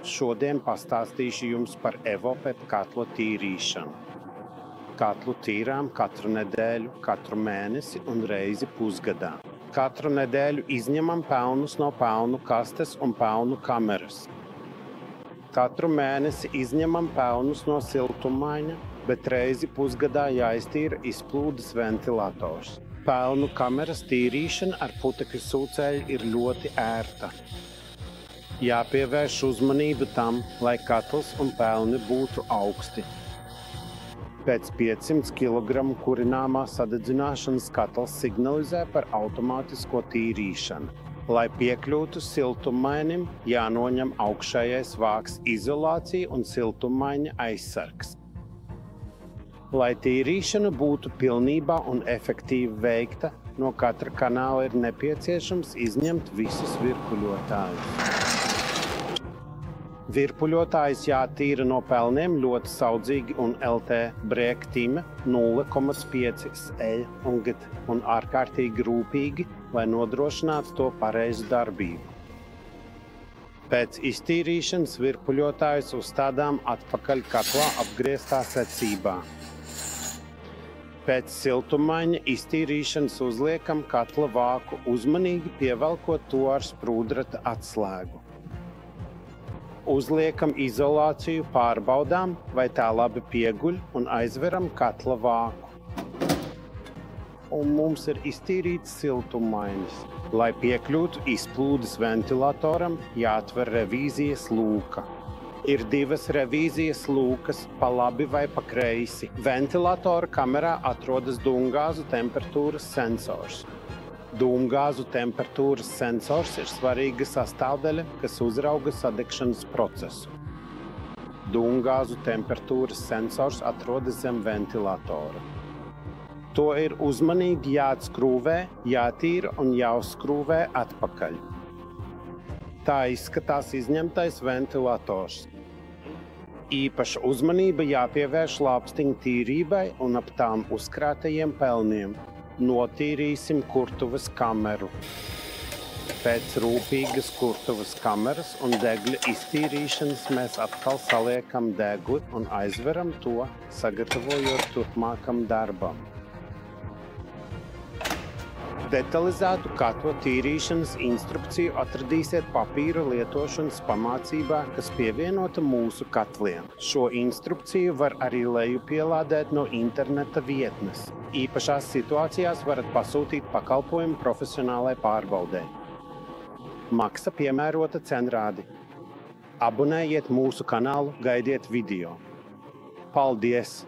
Šodien pastāstīšu jums par Evopep katla tīrīšanu. Katlu tīrām katru nedēļu, katru mēnesi un reizi pusgadā. Katru nedēļu izņemam pelnus no pelnu kastes un pelnu kameras. Katru mēnesi izņemam pelnus no siltummaiņa, bet reizi pusgadā jāiztīra izplūdes ventilators. Pelnu kameras tīrīšana ar putekļu sūcēju ir ļoti ērta. Jāpievērš uzmanību tam, lai katls un pelni būtu augsti. Pēc 500 kg kurināmā sadedzināšanas katls signalizē par automātisko tīrīšanu. Lai piekļūtu siltummainim, jānoņem augšējais vāks izolācija un siltummaiņa aizsargs. Lai tīrīšana būtu pilnībā un efektīvi veikta, no katra kanāla ir nepieciešams izņemt visus virpuļotājus. Virpuļotājs jātīra no pelniem ļoti saudzīgi un LT brēktime 0,5 L un ārkārtīgi rūpīgi, lai nodrošinātu to pareizu darbību. Pēc iztīrīšanas virpuļotājus uzstādām atpakaļ katlā apgrieztā secībā. Pēc siltummaiņa iztīrīšanas uzliekam katla vāku, uzmanīgi pievelkot to ar sprūdrata atslēgu. Uzliekam izolāciju, pārbaudām, vai tā labi pieguļ un aizveram katla vāku. Un mums ir iztīrīts siltummainis. Lai piekļūtu izplūdes ventilatoram, jāatver revīzijas lūka. Ir divas revīzijas lūkas, pa labi vai pa kreisi. Ventilatora kamerā atrodas dūmgāzu temperatūras sensors. Dūmgāzu temperatūras sensors ir svarīga sastāvdaļa, kas uzrauga sadegšanas procesu. Dūmgāzu temperatūras sensors atrodas zem ventilatora. To ir uzmanīgi jāatskrūvē, jātīra un jāuzskrūvē atpakaļ. Tā izskatās izņemtais ventilators. Īpaša uzmanība jāpievērš lāpstiņu tīrībai un ap tām uzkrātajiem pelniem. Notīrīsim kurtuves kameru. Pēc rūpīgas kurtuves kameras un degļa iztīrīšanas mēs atkal saliekam degli un aizveram to, sagatavojot turpmākam darbam. Detalizētu katla tīrīšanas instrukciju atradīsiet papīra lietošanas pamācībā, kas pievienota mūsu katliem. Šo instrukciju var arī lejupielādēt no interneta vietnes. Īpašās situācijās varat pasūtīt pakalpojumu profesionālai pārbaudei. Maksa piemērota cenrādi. Abonējiet mūsu kanālu, gaidiet video. Paldies!